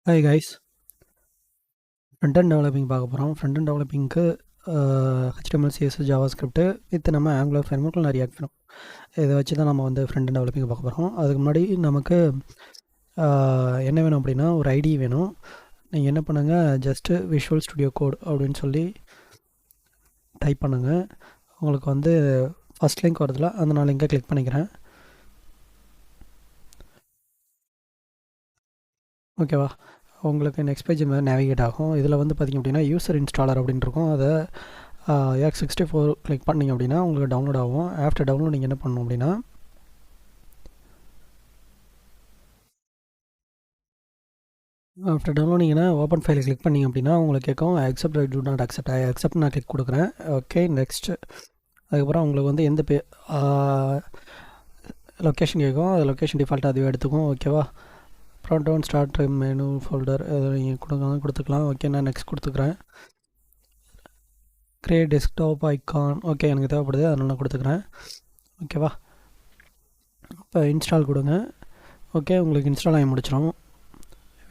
Hi guys. Front and developing பார்க்க போகிறோம். Front and டெவலப்பிங்க்கு HTML, CSS, JavaScript with நம்ம ஆங்குலர் ஃப்ரேம்வொர்க் இல்லை ரியாக்ட் ஃப்ரேம் இதை வச்சு தான் நம்ம வந்து ஃப்ரண்ட் அண்ட் டெவலப்பிங் பார்க்க போகிறோம். அதுக்கு முன்னாடி நமக்கு என்ன வேணும் அப்படின்னா ஒரு ஐடி வேணும். நீங்கள் என்ன பண்ணுங்கள், ஜஸ்ட்டு விஷுவல் ஸ்டுடியோ கோட் அப்படின்னு சொல்லி டைப் பண்ணுங்கள். உங்களுக்கு வந்து ஃபஸ்ட் லிங்க் வரதில்ல, அந்த நான் லிங்கை கிளிக் பண்ணிக்கிறேன். ஓகேவா, உங்களுக்கு நெக்ஸ்ட் பேஜ் மாதிரி நேவிகேட் ஆகும். இதில் வந்து பார்த்திங்க அப்படின்னா யூசர் இன்ஸ்டாலர் அப்படின்னு இருக்கும். அதை X64 கிளிக் பண்ணிங்க அப்படின்னா உங்களுக்கு டவுன்லோட் ஆகும். ஆஃப்டர் டவுன்லோட் நீங்கள் என்ன பண்ணணும் அப்படின்னா ஆஃப்டர் டவுன்லோடிங்கன்னா ஓப்பன் ஃபைலை கிளிக் பண்ணிங்க அப்படின்னா உங்களுக்கு கேட்கும் accept do not accept. Accept நான் கிளிக் கொடுக்குறேன். Okay, next. அதுக்கப்புறம் உங்களுக்கு வந்து எந்த லொக்கேஷன் கேட்கும். அது லொக்கேஷன் டிஃபால்ட்டாக அதுவே எடுத்துக்கும். ஓகேவா, அப்புறம் டவுன் ஸ்டார்ட் மெனு ஃபோல்டர் அதை நீங்கள் கொடுத்துக்கலாம். ஓகே, நான் நெக்ஸ்ட் கொடுத்துக்கிறேன். கிரியேட் டெஸ்க்டாப் ஐக்கான் ஓகே எனக்கு தேவைப்படுது, அதனால் நான் கொடுத்துக்கிறேன். ஓகேவா, இப்போ இன்ஸ்டால் கொடுங்க. ஓகே, உங்களுக்கு இன்ஸ்டால் ஆகி முடிச்சிடும்.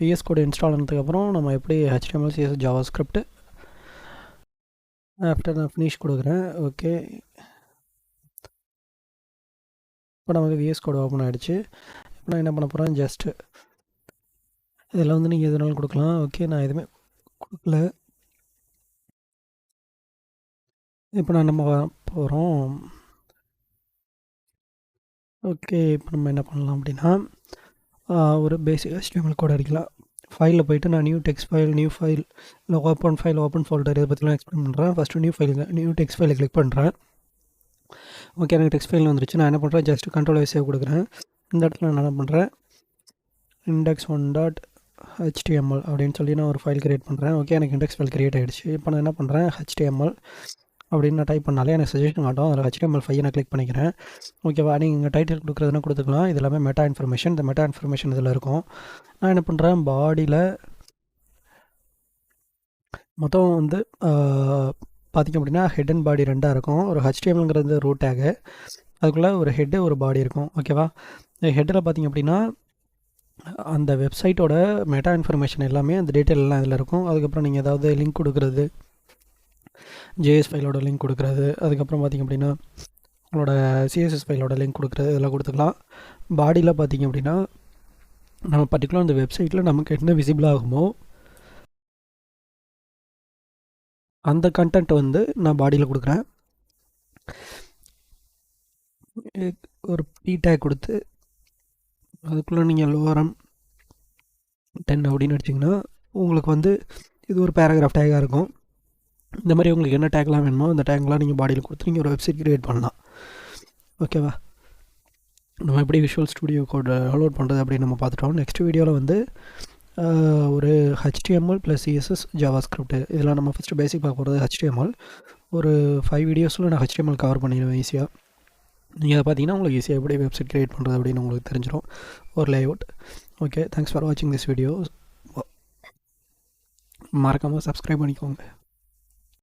விஎஸ் கோட் இன்ஸ்டால் ஆனதுக்கப்புறம் நம்ம எப்படி HTML, CSS, Java script after நான் ஃபினிஷ் கொடுக்குறேன். ஓகே, இப்போ நமக்கு விஎஸ் கோட் ஓப்பன் ஆகிடுச்சு. இப்போ நான் என்ன பண்ண போகிறேன், ஜஸ்ட்டு இதில் வந்து நீங்கள் எதுனாலும் கொடுக்கலாம். ஓகே, நான் எதுவுமே கொடுக்கல. இப்போ நான் நம்ம போகிறோம். ஓகே, இப்போ நம்ம என்ன பண்ணலாம் அப்படின்னா ஒரு பேசிக் HTML கோட் அடிக்கலாம். ஃபைலில் போய்ட்டு நான் new text file, new file இல்லை ஓப்பன் ஃபோல்டர் இதை பற்றிலாம் எக்ஸ்பிளைன் பண்ணுறேன். ஃபஸ்ட்டு நியூ டெக்ஸ்ட் ஃபைலை கிளிக் பண்ணுறேன். ஓகே, எனக்கு டெக்ஸ்ட் ஃபைல் வந்துருச்சு. நான் என்ன பண்ணுறேன், ஜஸ்ட் கண்ட்ரோல் சேவ் கொடுக்குறேன். இந்த இடத்துல நான் என்ன பண்ணுறேன், index1.html அப்படின்னு சொல்லி நான் ஒரு ஃபைல் க்ரியேட் பண்ணுறேன். ஓகே, எனக்கு இண்டெக்ஸ் ஃபைல் க்ரியேட் ஆகிடுச்சு. இப்போ நான் என்ன பண்ணுறேன், HTML அப்படின்னு நான் டைப் பண்ணாலே எனக்கு சஜஷன் காட்டும். அதில் HTML5 நான் கிளிக் பண்ணிக்கிறேன். ஓகேவா, நீங்கள் இங்கே டைட்டில் கொடுக்குறதுனா கொடுத்துக்கலாம். இது எல்லாமே மெட்டா இன்ஃபர்மேஷன். இந்த மெட்டா இன்ஃபர்மேஷன் இதில் இருக்கும். நான் என்ன பண்ணுறேன், பாடியில் மொத்தம் வந்து பார்த்திங்க அப்படின்னா ஹெட் அண்ட் பாடி ரெண்டாக இருக்கும். ஒரு HTMLங்கிறது ரூட் டேகு, அதுக்குள்ளே ஒரு ஹெட்டு ஒரு பாடி இருக்கும். ஓகேவா, ஹெட்டில் பார்த்திங்க அப்படின்னா அந்த வெப்சைட்டோட மெட்டா இன்ஃபர்மேஷன் எல்லாமே அந்த டீட்டெயில் எல்லாம் இதில் இருக்கும். அதுக்கப்புறம் நீங்கள் ஏதாவது லிங்க் கொடுக்குறது, ஜேஎஸ் ஃபைலோட லிங்க் கொடுக்குறது, அதுக்கப்புறம் பார்த்திங்க அப்படின்னா உங்களோட சிஎஸ்எஸ் ஃபைலோட லிங்க் கொடுக்குறது, இதெல்லாம் கொடுத்துக்கலாம். பாடியில் பார்த்திங்க அப்படின்னா நம்ம பர்டிகுலர் அந்த வெப்சைட்டில் நமக்கு என்ன விசிபிள் ஆகுமோ அந்த கண்டென்ட் வந்து நான் பாடியில் கொடுக்குறேன். ஒரு பி டேக் கொடுத்து அதுக்குள்ளே நீங்கள் லோரம் 10 அப்படின்னு அடிச்சிங்கன்னா உங்களுக்கு வந்து இது ஒரு பேராகிராஃப் டேக்காக இருக்கும். இந்த மாதிரி உங்களுக்கு என்ன டேக்லாம் வேணுமோ அந்த டேக்லாம் நீங்கள் பாடியில் கொடுத்து நீங்கள் ஒரு வெப்சைட் க்ரியேட் பண்ணலாம். ஓகேவா, நம்ம எப்படி விஷுவல் ஸ்டுடியோ கோட் டவுன்லோட் பண்ணுறது அப்படின்னு நம்ம பார்த்துட்டோம். நெக்ஸ்ட் வீடியோவில் வந்து ஒரு HTML + CSS, ஜாவா ஸ்கிரிப்ட் இதெல்லாம் நம்ம ஃபஸ்ட்டு பேசிக் பார்க்க போகிறது. HTML ஒரு 5 வீடியோஸில் நான் HTML கவர் பண்ணிடுவேன் ஈஸியாக. நீங்கள் அதை பார்த்தீங்கன்னா உங்களுக்கு ஈஸியாக எப்படி வெப்சைட் க்ரியேட் பண்ணுறது அப்படின்னு உங்களுக்கு தெரிஞ்சிடும், ஒரு லேஅவுட். ஓகே, தேங்க்ஸ் ஃபார் வாட்சிங் திஸ் வீடியோ. மறக்காமல் சப்ஸ்கிரைப் பண்ணிக்கோங்க.